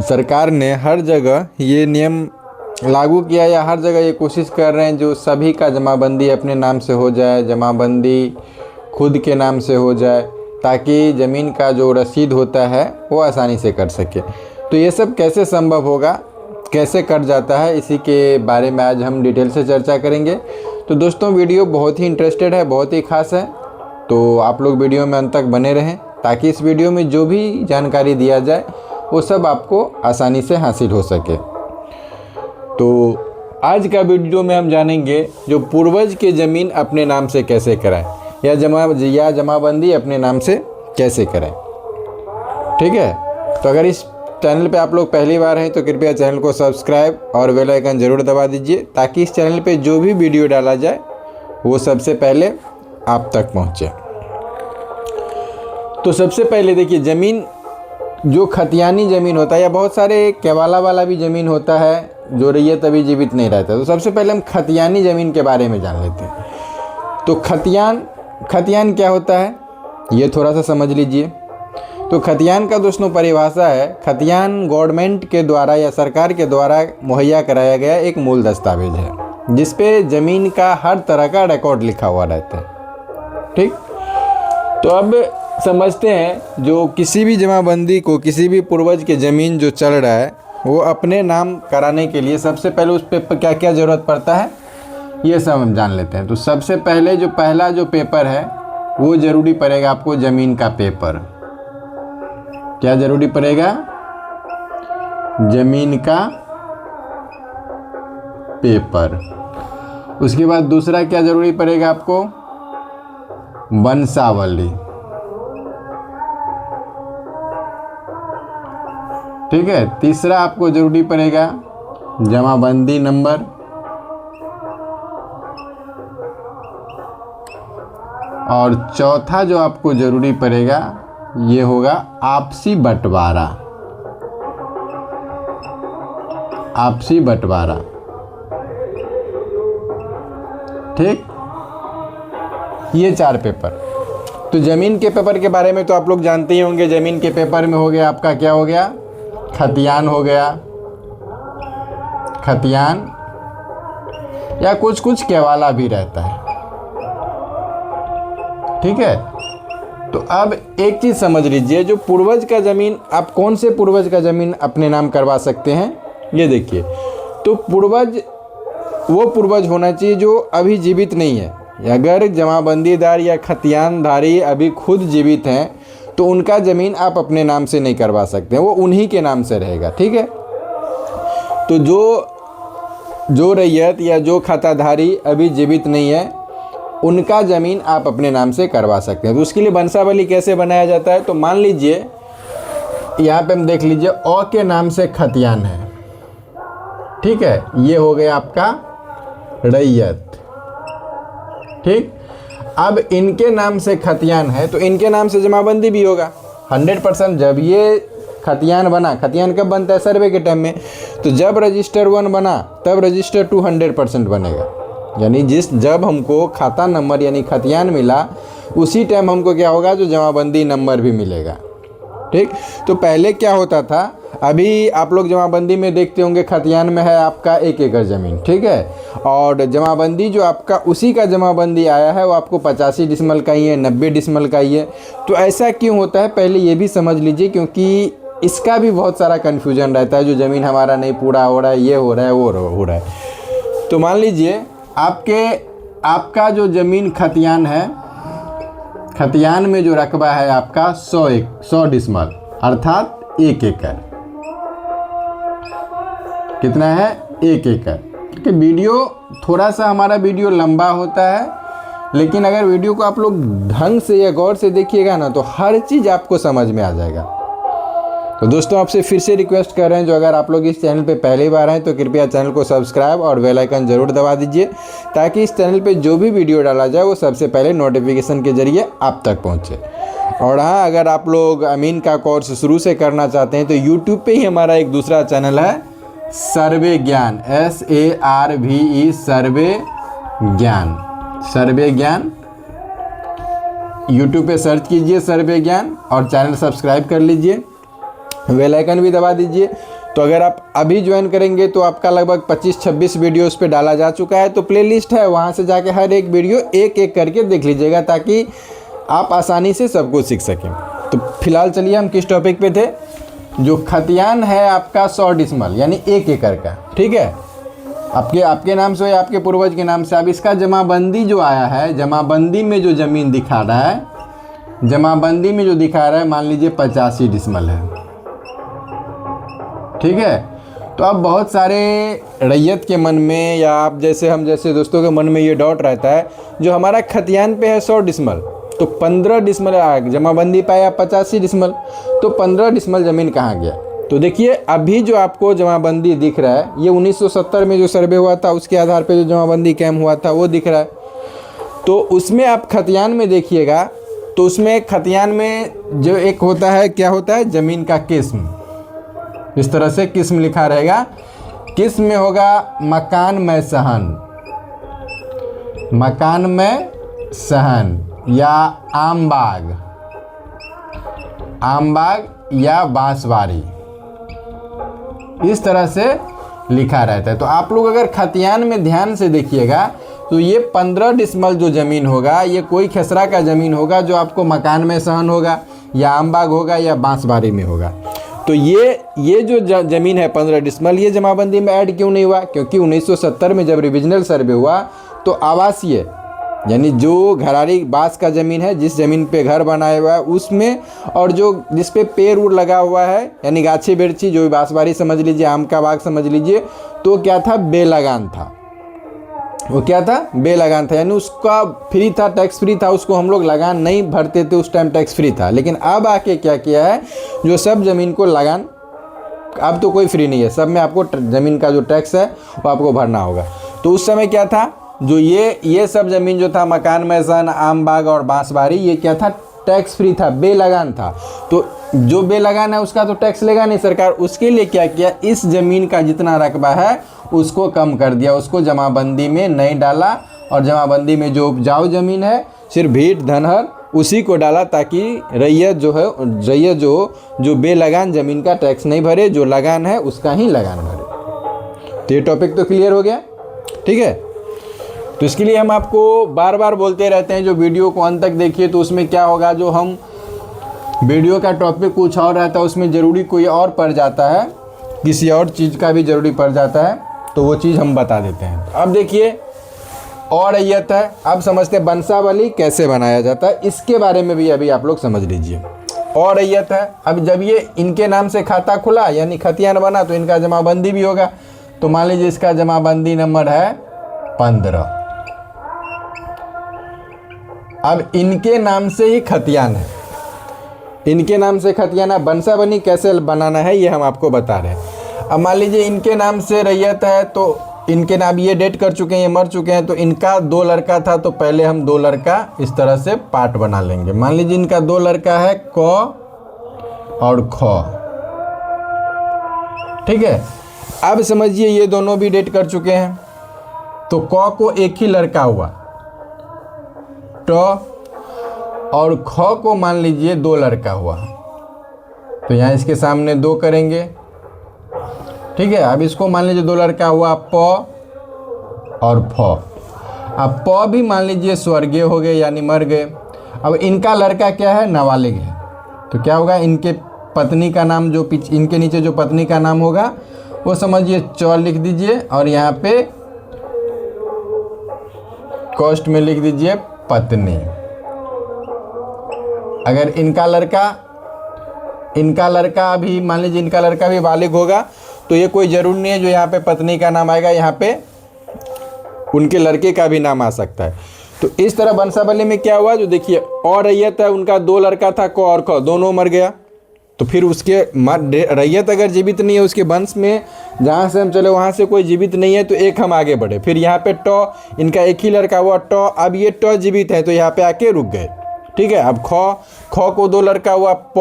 सरकार ने हर जगह ये नियम लागू किया या हर जगह ये कोशिश कर रहे हैं जो सभी का जमाबंदी अपने नाम से हो जाए, जमाबंदी खुद के नाम से हो जाए, ताकि ज़मीन का जो रसीद होता है वो आसानी से कर सके। तो ये सब कैसे संभव होगा, कैसे कट जाता है, इसी के बारे में आज हम डिटेल से चर्चा करेंगे। तो दोस्तों वीडियो बहुत ही इंटरेस्टेड है, बहुत ही खास है, तो आप लोग वीडियो में अंत तक बने रहें ताकि इस वीडियो में जो भी जानकारी दिया जाए वो सब आपको आसानी से हासिल हो सके। तो आज का वीडियो में हम जानेंगे जो पूर्वज के ज़मीन अपने नाम से कैसे कराएं या जमाबंदी अपने नाम से कैसे करें। ठीक है, तो अगर इस चैनल पे आप लोग पहली बार हैं तो कृपया चैनल को सब्सक्राइब और बेल आइकन ज़रूर दबा दीजिए ताकि इस चैनल पे जो भी वीडियो डाला जाए वो सबसे पहले आप तक पहुंचे। तो सबसे पहले देखिए, ज़मीन जो खतियानी ज़मीन होता है या बहुत सारे केवाला वाला भी ज़मीन होता है जो रैयत अभी जीवित नहीं रहता, तो सबसे पहले हम खतियानी ज़मीन के बारे में जान लेते हैं। तो खतियान क्या होता है ये थोड़ा सा समझ लीजिए। तो खतियान का दोस्तों परिभाषा है, खतियान गवर्नमेंट के द्वारा या सरकार के द्वारा मुहैया कराया गया एक मूल दस्तावेज है जिस पे ज़मीन का हर तरह का रिकॉर्ड लिखा हुआ रहता है। ठीक, तो अब समझते हैं जो किसी भी जमाबंदी को, किसी भी पूर्वज के ज़मीन जो चल रहा है वो अपने नाम कराने के लिए सबसे पहले उस पे क्या क्या ज़रूरत पड़ता है ये सब हम जान लेते हैं। तो सबसे पहले जो पहला जो पेपर है वो ज़रूरी पड़ेगा आपको, ज़मीन का पेपर। क्या ज़रूरी पड़ेगा? ज़मीन का पेपर। उसके बाद दूसरा क्या ज़रूरी पड़ेगा आपको? वंशावली। ठीक है, तीसरा आपको ज़रूरी पड़ेगा जमाबंदी नंबर। और चौथा जो आपको ज़रूरी पड़ेगा ये होगा आपसी बंटवारा। आपसी बंटवारा। ठीक, ये 4 पेपर। तो ज़मीन के पेपर के बारे में तो आप लोग जानते ही होंगे। ज़मीन के पेपर में हो गया आपका, क्या हो गया? खतियान हो गया, खतियान या कुछ कुछ केवाला भी रहता है। ठीक है, तो अब एक चीज़ समझ लीजिए, जो पूर्वज का ज़मीन, आप कौन से पूर्वज का ज़मीन अपने नाम करवा सकते हैं ये देखिए। तो पूर्वज वो पूर्वज होना चाहिए जो अभी जीवित नहीं है। अगर जमाबंदीदार या खतियानधारी अभी खुद जीवित हैं तो उनका ज़मीन आप अपने नाम से नहीं करवा सकते, वो उन्हीं के नाम से रहेगा। ठीक है, तो जो रैयत या जो खाताधारी अभी जीवित नहीं है उनका ज़मीन आप अपने नाम से करवा सकते हैं। तो उसके लिए वंशावली कैसे बनाया जाता है? तो मान लीजिए यहाँ पे हम देख लीजिए, औ के नाम से खतियान है। ठीक है, ये हो गया आपका रैयत। ठीक, अब इनके नाम से खतियान है तो इनके नाम से जमाबंदी भी होगा 100%। जब ये खतियान बना, खतियान कब बनता है? सर्वे के टाइम में। तो जब रजिस्टर 1 बना तब रजिस्टर 2 100% बनेगा। यानी जब हमको खाता नंबर यानी खतियान मिला उसी टाइम हमको क्या होगा? जो जमाबंदी नंबर भी मिलेगा। ठीक, तो पहले क्या होता था, अभी आप लोग जमाबंदी में देखते होंगे खतियान में है आपका 1 एकड़ ज़मीन। ठीक है, और जमाबंदी जो आपका उसी का जमाबंदी आया है वो आपको 85 डिसमल का ही है, 90 डिसमल का ही है। तो ऐसा क्यों होता है पहले ये भी समझ लीजिए, क्योंकि इसका भी बहुत सारा कन्फ्यूजन रहता है। जो ज़मीन हमारा नहीं पूरा हो रहा है, ये हो रहा है, वो हो रहा है। तो मान लीजिए आपका जो ज़मीन खतियान है, खतियान में जो रकबा है आपका 100 डिसमल अर्थात 1 एकड़। कितना है? 1 एकड़। क्योंकि वीडियो थोड़ा सा हमारा वीडियो लंबा होता है, लेकिन अगर वीडियो को आप लोग ढंग से या गौर से देखिएगा ना तो हर चीज़ आपको समझ में आ जाएगा। तो दोस्तों आपसे फिर से रिक्वेस्ट कर रहे हैं, जो अगर आप लोग इस चैनल पे पहली बार हैं तो कृपया चैनल को सब्सक्राइब और बेल आइकन ज़रूर दबा दीजिए ताकि इस चैनल पे जो भी वीडियो डाला जाए वो सबसे पहले नोटिफिकेशन के ज़रिए आप तक पहुँचे। और हाँ, अगर आप लोग अमीन का कोर्स शुरू से करना चाहते हैं तो यूट्यूब पे ही हमारा एक दूसरा चैनल है, सर्वे ज्ञान, SARVE, सर्वे ज्ञान। यूट्यूब पे सर्च कीजिए सर्वे ज्ञान और चैनल सब्सक्राइब कर लीजिए। बेल आइकन भी दबा दीजिए। तो अगर आप अभी ज्वाइन करेंगे तो आपका लगभग 25-26 वीडियो उस पर डाला जा चुका है। तो प्लेलिस्ट है, वहाँ से जाके हर एक वीडियो एक एक करके देख लीजिएगा ताकि आप आसानी से सब कुछ सीख सकें। तो फिलहाल चलिए हम किस टॉपिक पे थे। जो खतियान है आपका 100 डिसमल यानी 1 एकड़ का, ठीक है, आपके नाम से या आपके पूर्वज के नाम से। अब इसका जमाबंदी जो आया है, जमाबंदी में जो ज़मीन दिखा रहा है, जमाबंदी में जो दिखा रहा है मान लीजिए 85 डिसमल है, ठीक है। तो अब बहुत सारे रैयत के मन में या आप जैसे हम जैसे दोस्तों के मन में ये डाउट रहता है, जो हमारा खतियान पे है 100 डिसमल, तो 15 डिसमल जमाबंदी पाया 85 डिसमल, तो 15 डिसमल ज़मीन कहाँ गया। तो देखिए अभी जो आपको जमाबंदी दिख रहा है ये 1970 में जो सर्वे हुआ था उसके आधार पे जो जमाबंदी कैम हुआ था वो दिख रहा है। तो उसमें आप खतियान में देखिएगा तो उसमें खतियान में जो एक होता है, क्या होता है, ज़मीन का किस्म। इस तरह से किस्म लिखा रहेगा। किस्म में होगा मकान में सहन, मकान में सहन या आम बाग, आम बाग या बांसबारी, इस तरह से लिखा रहता है। तो आप लोग अगर खतियान में ध्यान से देखिएगा तो ये 15 डिसमल जो ज़मीन होगा ये कोई खेसरा का ज़मीन होगा जो आपको मकान में सहन होगा या आम बाग होगा या बांसबारी में होगा। तो ये जो ज़मीन है 15 डिसमल ये जमाबंदी में ऐड क्यों नहीं हुआ, क्योंकि 1970 में जब रिविजनल सर्वे हुआ तो आवासीय यानी जो घरारी बांस का ज़मीन है, जिस ज़मीन पे घर बनाया हुआ है उसमें, और जो जिस पे पेड़ उड़ लगा हुआ है यानी गाछी बेरछी, जो बांसबारी समझ लीजिए, आम का बाग समझ लीजिए, तो क्या था, बेलगान था। वो क्या था, बेलगान था, यानी उसका फ्री था, टैक्स फ्री था, उसको हम लोग लगान नहीं भरते थे, उस टाइम टैक्स फ्री था। लेकिन अब आके क्या किया है, जो सब ज़मीन को लगान, अब तो कोई फ्री नहीं है, सब में आपको ज़मीन का जो टैक्स है वो आपको भरना होगा। तो उस समय क्या था, जो ये सब ज़मीन जो था मकान में सहन, आम बाग और बांसबारी, ये क्या था, टैक्स फ्री था, बेलगान था। तो जो बेलगान है उसका तो टैक्स लेगा नहीं सरकार, उसके लिए क्या किया, इस ज़मीन का जितना रकबा है उसको कम कर दिया, उसको जमाबंदी में नहीं डाला, और जमाबंदी में जो उपजाऊ ज़मीन है सिर्फ भीट धनहर उसी को डाला, ताकि रैयत जो है, रैयत जो बेलगान ज़मीन का टैक्स नहीं भरे, जो लगान है उसका ही लगान भरे। तो ये टॉपिक तो क्लियर हो गया, ठीक है। तो इसके लिए हम आपको बार बार बोलते रहते हैं, जो वीडियो को अंत तक देखिए, तो उसमें क्या होगा, जो हम वीडियो का टॉपिक कुछ और रहता है उसमें ज़रूरी कोई और पड़ जाता है, किसी और चीज़ का भी ज़रूरी पड़ जाता है, तो वो चीज़ हम बता देते हैं। अब देखिए और रैयत है, अब समझते हैं वंशावली कैसे बनाया जाता है, इसके बारे में भी अभी आप लोग समझ लीजिए। और रैयत है, अब जब ये इनके नाम से खाता खुला यानी खतियान बना तो इनका जमाबंदी भी होगा। तो मान लीजिए इसका जमाबंदी नंबर है 15। अब इनके नाम से ही खतियान है, इनके नाम से खतियान है। वंशावली कैसे बनाना है ये हम आपको बता रहे हैं। अब मान लीजिए इनके नाम से रैयत है, तो इनके नाम ये डेट कर चुके हैं, ये मर चुके हैं, तो इनका 2 लड़का था, तो पहले हम 2 लड़का इस तरह से पार्ट बना लेंगे। मान लीजिए इनका 2 लड़का है क और ख, ठीक है। अब समझिए ये दोनों भी डेट कर चुके हैं, तो क को एक ही लड़का हुआ, ट, और ख को मान लीजिए 2 लड़का हुआ, तो यहाँ इसके सामने 2 करेंगे, ठीक है। अब इसको मान लीजिए 2 लड़का हुआ प और फ। अब प भी मान लीजिए स्वर्गीय हो गए यानी मर गए। अब इनका लड़का क्या है, नाबालिग है, तो क्या होगा, इनके पत्नी का नाम जो इनके नीचे जो पत्नी का नाम होगा वो समझिए च लिख दीजिए, और यहाँ पे कॉस्ट में लिख दीजिए पत्नी। अगर इनका लड़का अभी मान लीजिए इनका लड़का भी बालिग होगा, तो ये कोई ज़रूरी नहीं है जो यहाँ पे पत्नी का नाम आएगा, यहाँ पे उनके लड़के का भी नाम आ सकता है। तो इस तरह वंशावली में क्या हुआ, जो देखिए और रैयत है, उनका 2 लड़का था क और ख, दोनों मर गया, तो फिर उसके रैयत अगर जीवित नहीं है, उसके वंश में जहाँ से हम चले वहाँ से कोई जीवित नहीं है, तो एक हम आगे बढ़े। फिर यहाँ पे ट, इनका एक ही लड़का हुआ ट, अब ये ट जीवित है तो यहाँ पे आके रुक गए, ठीक है। अब ख को 2 लड़का हुआ प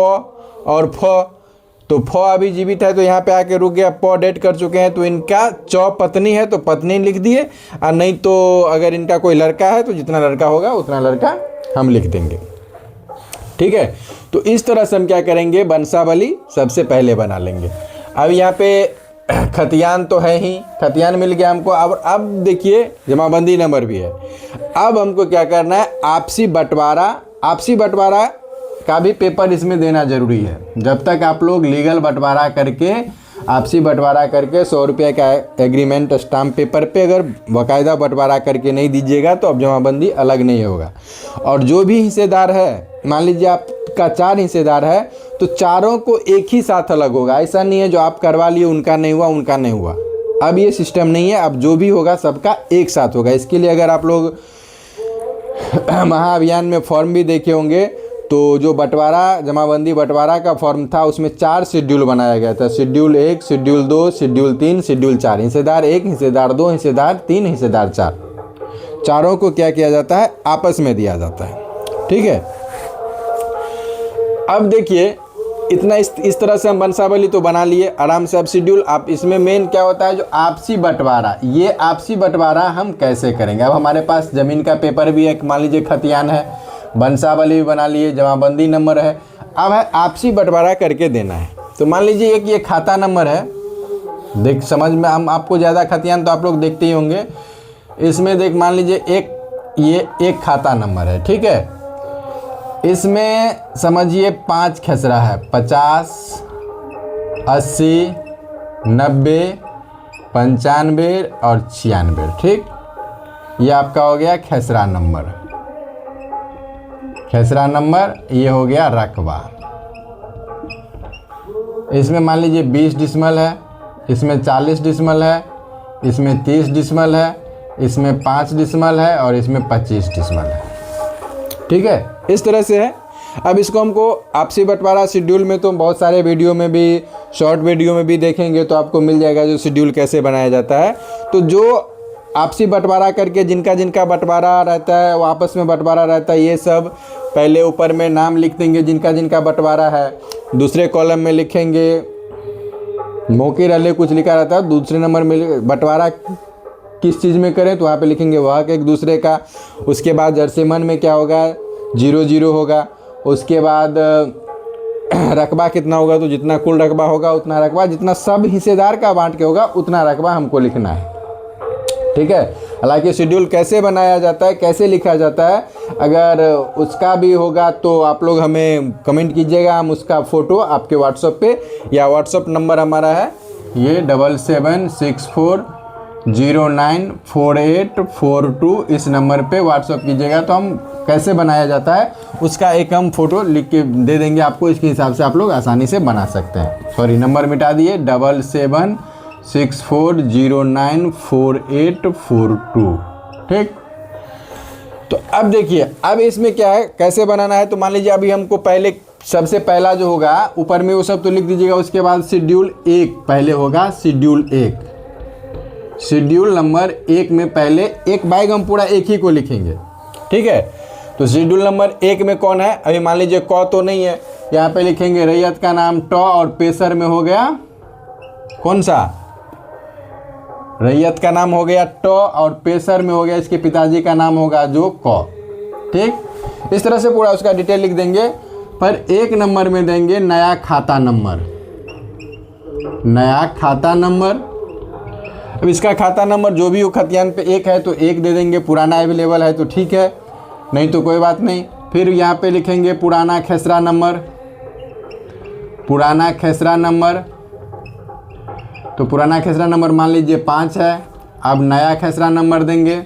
और फ, तो फ अभी जीवित है तो यहाँ पे आके रुक गया, प डेट कर चुके हैं, तो इनका च पत्नी है तो पत्नी लिख दिए, और नहीं तो अगर इनका कोई लड़का है तो जितना लड़का होगा उतना लड़का हम लिख देंगे, ठीक है। तो इस तरह से हम क्या करेंगे, वंशावली सबसे पहले बना लेंगे। अब यहाँ पे खतियान तो है ही, खतियान मिल गया हमको। अब देखिए जमाबंदी नंबर भी है। अब हमको क्या करना है, आपसी बंटवारा का भी पेपर इसमें देना जरूरी है। जब तक आप लोग लीगल बंटवारा करके, आपसी बंटवारा करके 100 रुपये का एग्रीमेंट स्टाम्प पेपर पे अगर बाकायदा बंटवारा करके नहीं दीजिएगा तो अब जमाबंदी अलग नहीं होगा। और जो भी हिस्सेदार है, मान लीजिए आपका 4 हिस्सेदार है तो चारों को एक ही साथ अलग होगा। ऐसा नहीं है जो आप करवा लिए उनका नहीं हुआ, उनका नहीं हुआ। अब ये सिस्टम नहीं है, अब जो भी होगा सबका एक साथ होगा। इसके लिए अगर आप लोग महाअभियान में फॉर्म भी देखे होंगे तो जो जमाबंदी बंटवारा का फॉर्म था उसमें 4 शेड्यूल बनाया गया था। Schedule 1, schedule 2, schedule 3, schedule 4। हिस्सेदार 1, हिस्सेदार 2, हिस्सेदार 3, हिस्सेदार 4। चारों को क्या किया जाता है, आपस में दिया जाता है। ठीक है। अब देखिए इतना इस तरह से हम वंशावली तो बना लिए आराम से। अब शेड्यूल, आप इसमें मेन क्या होता है, जो आपसी बंटवारा, ये आपसी बंटवारा हम कैसे करेंगे। अब हमारे पास ज़मीन का पेपर भी है, मान लीजिए खतियान है, वंशावली भी बना लिए, जमाबंदी नंबर है। अब है आपसी बंटवारा करके देना है। तो मान लीजिए एक ये खाता नंबर है, समझ में हम आपको ज़्यादा खतियान तो आप लोग देखते ही होंगे। इसमें मान लीजिए ये एक खाता नंबर है। ठीक है। इसमें समझिए 5 खेसरा है, 50, 80, 90, 95 और 96। ठीक, ये आपका हो गया खेसरा नंबर। ये हो गया रकबा। इसमें मान लीजिए 20 डिसमल है, इसमें 40 डिसमल है, इसमें 30 डिसमल है, इसमें 5 डिसमल है और इसमें 25 डिसमल है। ठीक है, इस तरह से है। अब इसको हमको आपसी बंटवारा शेड्यूल में तो बहुत सारे वीडियो में भी, शॉर्ट वीडियो में भी देखेंगे तो आपको मिल जाएगा जो शेड्यूल कैसे बनाया जाता है। तो जो आपसी बंटवारा करके जिनका बंटवारा रहता है वो आपस में बंटवारा रहता है, ये सब पहले ऊपर में नाम लिख देंगे जिनका बंटवारा है। दूसरे कॉलम में लिखेंगे मौके रले कुछ लिखा रहता है। दूसरे नंबर में बंटवारा किस चीज़ में करें तो वहाँ पे लिखेंगे वह एक दूसरे का। उसके बाद जरसेमन में क्या होगा, 0-0 होगा। उसके बाद रकबा कितना होगा, तो जितना कुल रकबा होगा उतना रकबा, जितना सब हिस्सेदार का बांट के होगा उतना रकबा हमको लिखना है। ठीक है। हालांकि शेड्यूल कैसे बनाया जाता है, कैसे लिखा जाता है, अगर उसका भी होगा तो आप लोग हमें कमेंट कीजिएगा, हम उसका फ़ोटो आपके व्हाट्सएप पे, या व्हाट्सएप नंबर हमारा है ये 7764094842, इस नंबर पे व्हाट्सएप कीजिएगा तो हम कैसे बनाया जाता है उसका एक हम फ़ोटो लिख के दे देंगे आपको। इसके हिसाब से आप लोग आसानी से बना सकते हैं। सॉरी, नंबर मिटा दिए, 7764094842। ठीक। तो अब देखिए, अब इसमें क्या है, कैसे बनाना है। तो मान लीजिए अभी हमको पहले सबसे पहला जो होगा ऊपर में वो सब तो लिख दीजिएगा। उसके बाद शेड्यूल 1 पहले होगा, शेड्यूल नंबर 1 में पहले एक बाइक हम पूरा एक ही को लिखेंगे। ठीक है। तो शेड्यूल नंबर 1 में कौन है, अभी मान लीजिए क तो नहीं है, यहाँ पे लिखेंगे रैयत का नाम ट, और पेशर में हो गया कौन सा, रैयत का नाम हो गया ट, और पेशर में हो गया इसके पिताजी का नाम होगा जो क। ठीक, इस तरह से पूरा उसका डिटेल लिख देंगे। पर 1 नंबर में देंगे नया खाता नंबर। अब इसका खाता नंबर जो भी हो, खतियान पे 1 है तो 1 दे देंगे, पुराना अवेलेबल है तो ठीक है, नहीं तो कोई बात नहीं। फिर यहाँ पे लिखेंगे पुराना खेसरा नंबर। तो पुराना खेसरा नंबर मान लीजिए 5 है। अब नया खेसरा नंबर देंगे।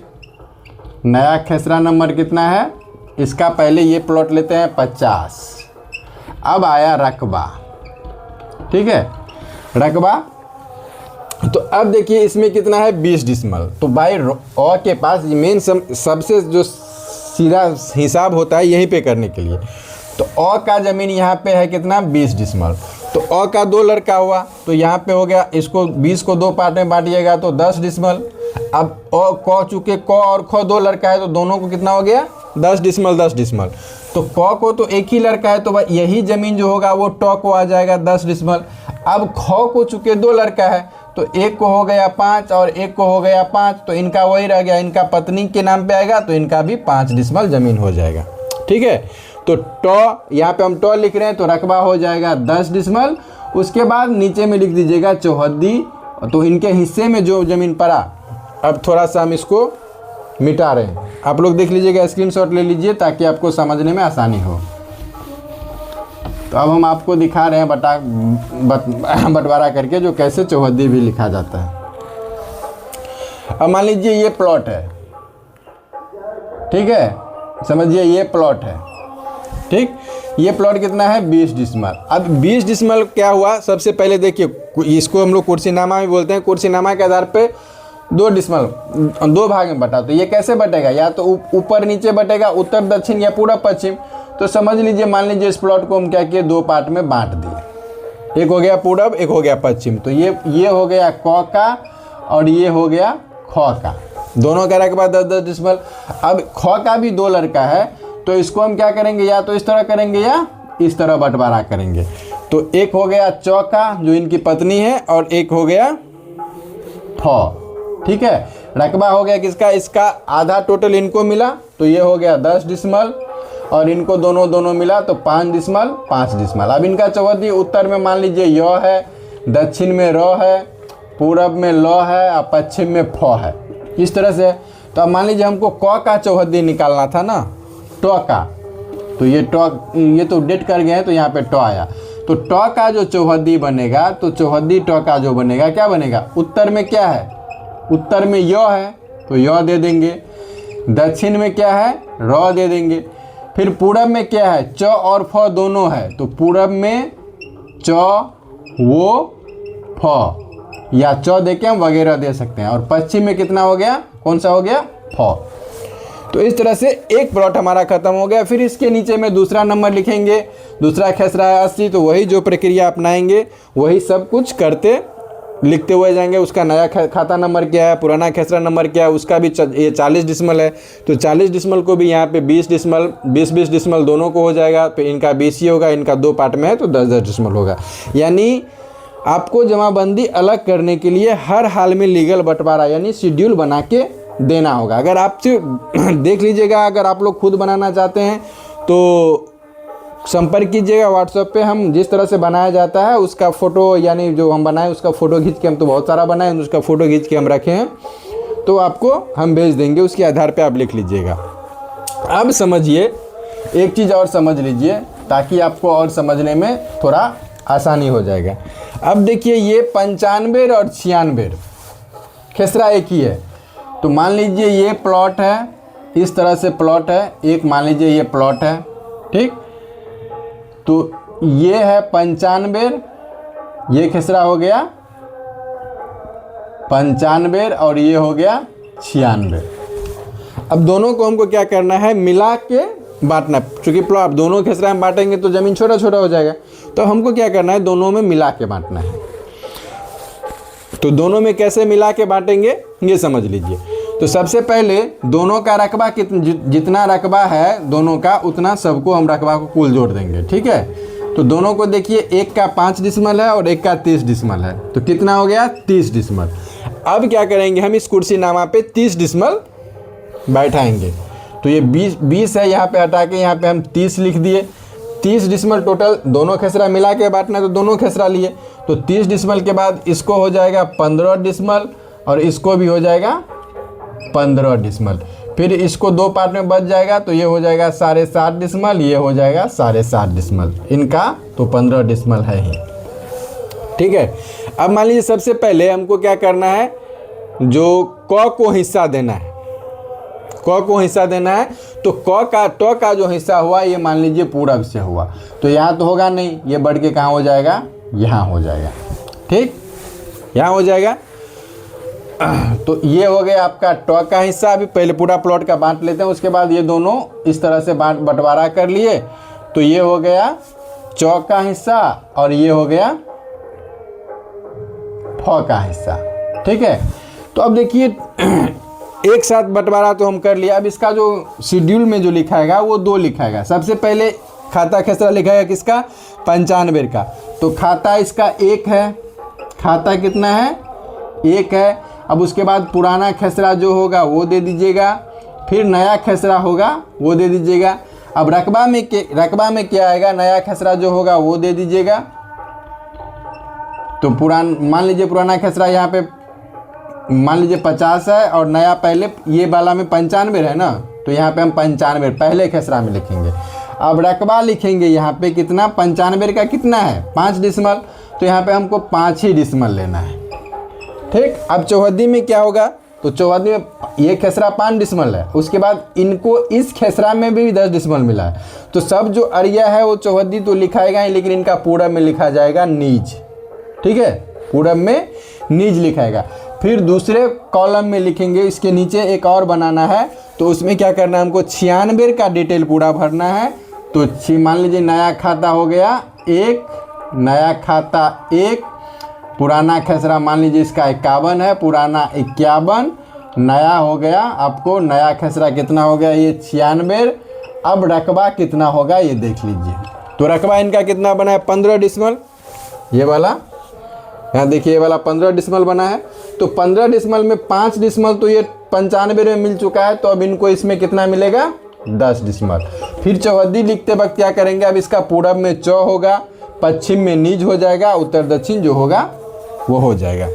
नया खेसरा नंबर कितना है, इसका पहले ये प्लॉट लेते हैं 50। अब आया रकबा। ठीक है, रकबा। तो अब देखिए इसमें कितना है, 20 डिसमल। तो भाई अ के पास मेन सबसे जो सीधा हिसाब होता है यहीं पे करने के लिए। तो अ का ज़मीन यहाँ पे है कितना, 20 डिसमल। तो अ का 2 लड़का हुआ तो यहाँ पे हो गया, इसको 20 को 2 पार्ट में बांटिएगा तो 10 डिसमल। अब अ क चूँकि क और ख 2 लड़का है तो दोनों को कितना हो गया, 10 डिसमल। तो क को तो एक ही लड़का है तो यही ज़मीन जो होगा वो ट को आ जाएगा 10 डिसमल। अब ख को चूँकि 2 लड़का है तो एक को हो गया 5 और एक को हो गया 5, तो इनका वही रह गया, इनका पत्नी के नाम पे आएगा तो इनका भी 5 डिसमल ज़मीन हो जाएगा। ठीक है, तो यहाँ पे हम टॉ लिख रहे हैं तो रकबा हो जाएगा 10 डिसमल। उसके बाद नीचे में लिख दीजिएगा चौहद्दी। तो इनके हिस्से में जो ज़मीन पड़ा, अब थोड़ा सा हम इसको मिटा रहे हैं, आप लोग देख लीजिएगा, स्क्रीनशॉट ले लीजिए ताकि आपको समझने में आसानी हो। तो अब हम आपको दिखा रहे हैं बंटवारा करके जो कैसे चौहद्दी भी लिखा जाता है। अब मान लीजिए ये प्लॉट है, ठीक है, समझिए ये प्लॉट है, ठीक। ये प्लॉट कितना है 20 डिसमल। अब 20 डिसमल क्या हुआ, सबसे पहले देखिए, इसको हम लोग कुर्सीनामा भी बोलते हैं। कुर्सीनामा के आधार पे 2 डिसमल 2 भाग में बटा, तो ये कैसे बटेगा, या तो ऊपर नीचे बटेगा, उत्तर दक्षिण या पूर्व पश्चिम। तो समझ लीजिए, मान लीजिए इस प्लॉट को हम क्या किए, 2 पार्ट में बांट दिए, एक हो गया पूर्व, एक हो गया पश्चिम। तो ये हो गया क का और ये हो गया ख का, दोनों का रकबा 10-10 डिसमल। अब ख का भी 2 लड़का है, तो इसको हम क्या करेंगे, या तो इस तरह करेंगे या इस तरह बंटवारा करेंगे। तो एक हो गया च का जो इनकी पत्नी है, और एक हो गया फ, ठीक है। रकबा हो गया किसका, इसका आधा टोटल इनको मिला तो ये हो गया 10 डिसमल, और इनको दोनों मिला तो 5 डिसमल। अब इनका चौहद्दी, उत्तर में मान लीजिए य है, दक्षिण में र है, पूरब में ल है और पश्चिम में फ है, इस तरह से। तो अब मान लीजिए हमको क का चौहद्दी निकालना था ना, ट का, तो ये तो डेट कर गए हैं, तो यहाँ पे ट आया। तो ट का जो चौहद्दी बनेगा, तो चौहद्दी ट का जो बनेगा, क्या बनेगा, उत्तर में क्या है, उत्तर में य है तो य दे देंगे, दक्षिण में क्या है, र दे देंगे। फिर पूरब में क्या है, च और फ दोनों है, तो पूरब में च वो फ, या च दे के हम वगैरह दे सकते हैं। और पश्चिम में कितना हो गया, कौन सा हो गया, फ। तो इस तरह से एक प्लॉट हमारा खत्म हो गया। फिर इसके नीचे में दूसरा नंबर लिखेंगे, दूसरा खेसरा है 80, तो वही जो प्रक्रिया अपनाएंगे वही सब कुछ करते लिखते हुए जाएंगे। उसका नया खाता नंबर क्या है, पुराना खेसरा नंबर क्या है, उसका भी ये 40 डिसमल है, तो 40 डिसमल को भी यहाँ पे 20 डिसमल 20 डिसमल दोनों को हो जाएगा। फिर इनका 20 ही होगा, इनका 2 पार्ट में है तो 10-10 डिसमल होगा। यानी आपको जमाबंदी अलग करने के लिए हर हाल में लीगल बंटवारा यानी शेड्यूल बना के देना होगा। अगर आप देख लीजिएगा, अगर आप लोग खुद बनाना चाहते हैं तो संपर्क कीजिएगा व्हाट्सएप पे। हम जिस तरह से बनाया जाता है उसका फ़ोटो, यानी जो हम बनाए उसका फ़ोटो खींच के, हम तो बहुत सारा बनाए, उसका फ़ोटो खींच के हम रखे हैं, तो आपको हम भेज देंगे, उसके आधार पे आप लिख लीजिएगा। अब समझिए, एक चीज़ और समझ लीजिए ताकि आपको और समझने में थोड़ा आसानी हो जाएगा। अब देखिए, ये 95 और 96 खेसरा एक ही है। तो मान लीजिए ये प्लॉट है, इस तरह से प्लॉट है, एक मान लीजिए ये प्लॉट है, ठीक। तो ये है 95, ये खेसरा हो गया 95 और ये हो गया 96। अब दोनों को हमको क्या करना है, मिला के बांटना। चूँकि प्लॉट दोनों खेसरा में बांटेंगे तो ज़मीन छोटा छोटा हो जाएगा, तो हमको क्या करना है, दोनों में मिला के बांटना है। तो दोनों में कैसे मिला के बांटेंगे ये समझ लीजिए। तो सबसे पहले दोनों का रकबा जितना रकबा है दोनों का, उतना सबको हम रकबा को कुल जोड़ देंगे, ठीक है। तो दोनों को देखिए, एक का 5 डिसमल है और एक का 30 डिसमल है, तो कितना हो गया 30 डिसमल। अब क्या करेंगे, हम इस कुर्सीनामा पे 30 डिसमल बैठाएंगे। तो ये 20 है, यहाँ पे हटा के यहाँ पे हम 30 लिख दिए। 30 डिसमल टोटल, दोनों खेसरा मिला के बांटना है तो दोनों खेसरा लिए। तो 30 डिसमल के बाद इसको हो जाएगा 15 डिसमल और इसको भी हो जाएगा 15 डिसमल। फिर इसको 2 पार्ट में बच जाएगा, तो ये हो जाएगा 7.5 डिसमल, ये हो जाएगा 7.5 डिसमल। इनका तो 15 डिसमल है ही, ठीक है। अब मान लीजिए सबसे पहले हमको क्या करना है, जो क को हिस्सा देना है, क को हिस्सा देना है। तो ट का जो हिस्सा हुआ ये मान लीजिए पूरब से हुआ, तो यहाँ तो होगा नहीं, ये बढ़ के कहाँ हो जाएगा, यहाँ हो जाएगा, ठीक, यहाँ हो जाएगा। तो ये हो गया आपका ट का हिस्सा। अभी पहले पूरा प्लॉट का बांट लेते हैं, उसके बाद ये दोनों इस तरह से बंटवारा कर लिए। तो ये हो गया च का हिस्सा और ये हो गया फ का हिस्सा, ठीक है। तो अब देखिए, एक साथ बंटवारा तो हम कर लिया। अब इसका जो शेड्यूल में जो लिखाएगा वो 2 लिखाएगा। सबसे पहले खाता खेसरा लिखाएगा किसका, 95 का। तो खाता इसका 1 है, खाता कितना है, 1 है। अब उसके बाद पुराना खेसरा जो होगा वो दे दीजिएगा, फिर नया खेसरा होगा वो दे दीजिएगा। अब रकबा में क्या आएगा, नया खसरा जो होगा वो दे दीजिएगा। तो मान लीजिए पुराना खसरा यहाँ पे मान लीजिए 50 है और नया पहले ये वाला में 95 है ना, तो यहाँ पे हम 95 पहले खसरा में लिखेंगे। अब रकबा लिखेंगे यहाँ पे कितना, 95 का कितना है 5 डिसमल, तो यहाँ पे हमको 5 ही डिसमल लेना है। ठीक, अब चौहद्दी में क्या होगा, तो चौहद्दी में ये खसरा 5 डिसमल है, उसके बाद इनको इस खसरा में भी 10 डिसमल मिला है। तो सब जो अरिया है वो चौहद्दी तो लिखाएगा ही, लेकिन इनका पूरब में लिखा जाएगा नीज। ठीक है, पूरब में नीज लिखाएगा। फिर दूसरे कॉलम में लिखेंगे, इसके नीचे एक और बनाना है, तो उसमें क्या करना है, हमको 96 का डिटेल पूरा भरना है। तो मान लीजिए नया खाता हो गया 1, नया खाता 1, पुराना खसरा मान लीजिए इसका 51 है, पुराना 51, नया हो गया आपको, नया खसरा कितना हो गया ये 96। अब रकबा कितना होगा ये देख लीजिए। तो रकबा इनका कितना बना है 15 डिसमल, ये वाला यहाँ देखिए, ये वाला 15 डिसमल बना है। तो 15 डिसमल में 5 डिसमल तो ये 95 में मिल चुका है, तो अब इनको इसमें कितना मिलेगा 10 डिसमल। फिर चौहद्दी लिखते वक्त क्या करेंगे, अब इसका पूरब में चौ होगा, पश्चिम में नीज हो जाएगा, उत्तर दक्षिण जो होगा वो हो जाएगा।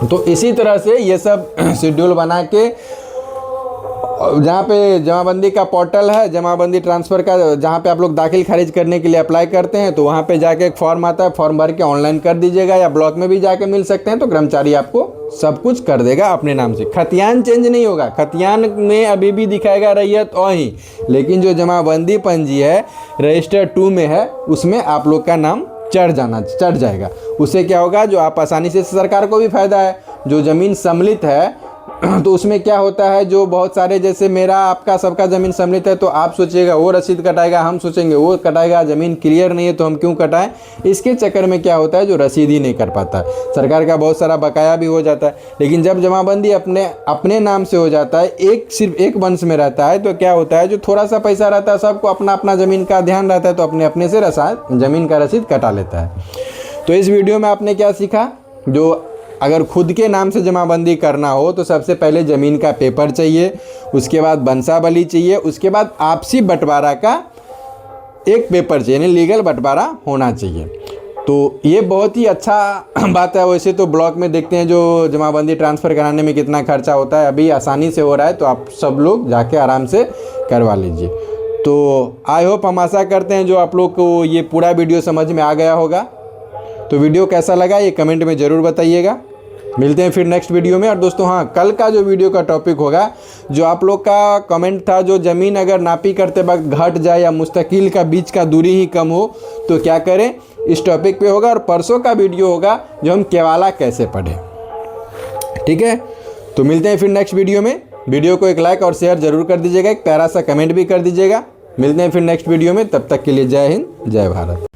तो इसी तरह से ये सब शेड्यूल बना के जहाँ पे जमाबंदी का पोर्टल है, जमाबंदी ट्रांसफ़र का, जहाँ पे आप लोग दाखिल खारिज करने के लिए अप्लाई करते हैं, तो वहाँ पे जाके एक फॉर्म आता है, फॉर्म भर के ऑनलाइन कर दीजिएगा, या ब्लॉक में भी जाके मिल सकते हैं, तो कर्मचारी आपको सब कुछ कर देगा अपने नाम से। खतियान चेंज नहीं होगा, खतियान में अभी भी दिखाएगा रैयत और ही, लेकिन जो जमाबंदी पंजी है रजिस्टर 2 में है, उसमें आप लोग का नाम चढ़ जाएगा। उससे क्या होगा, जो आप आसानी से, सरकार को भी फायदा है, जो ज़मीन सम्मिलित है तो उसमें क्या होता है, जो बहुत सारे जैसे मेरा आपका सबका ज़मीन सम्मिलित है, तो आप सोचिएगा वो रसीद कटाएगा, हम सोचेंगे वो कटाएगा, ज़मीन क्लियर नहीं है तो हम क्यों कटाएं। इसके चक्कर में क्या होता है, जो रसीद ही नहीं कर पाता, सरकार का बहुत सारा बकाया भी हो जाता है। लेकिन जब जमाबंदी अपने नाम से हो जाता है, सिर्फ एक वंश में रहता है, तो क्या होता है, जो थोड़ा सा पैसा रहता है, सबको अपना अपना ज़मीन का ध्यान रहता है, तो अपने से ज़मीन का रसीद कटा लेता है। तो इस वीडियो में आपने क्या सीखा, जो अगर खुद के नाम से जमाबंदी करना हो तो सबसे पहले ज़मीन का पेपर चाहिए, उसके बाद बंसाबली चाहिए, उसके बाद आपसी बंटवारा का एक पेपर चाहिए, यानी लीगल बंटवारा होना चाहिए। तो ये बहुत ही अच्छा बात है। वैसे तो ब्लॉक में देखते हैं जो जमाबंदी ट्रांसफ़र कराने में कितना खर्चा होता है, अभी आसानी से हो रहा है, तो आप सब लोग जाके आराम से करवा लीजिए। तो आई होप, हम आशा करते हैं जो आप लोग को ये पूरा वीडियो समझ में आ गया होगा। तो वीडियो कैसा लगा ये कमेंट में ज़रूर बताइएगा। मिलते हैं फिर नेक्स्ट वीडियो में। और दोस्तों हाँ, कल का जो वीडियो का टॉपिक होगा, जो आप लोग का कमेंट था, जो ज़मीन अगर नापी करते वक्त घट जाए या मुस्तकिल का बीच का दूरी ही कम हो तो क्या करें, इस टॉपिक पे होगा। और परसों का वीडियो होगा जो हम केवाला कैसे पढ़ें। ठीक है, तो मिलते हैं फिर नेक्स्ट वीडियो में। वीडियो को एक लाइक और शेयर ज़रूर कर दीजिएगा, एक प्यारा सा कमेंट भी कर दीजिएगा। मिलते हैं फिर नेक्स्ट वीडियो में, तब तक के लिए जय हिंद, जय भारत।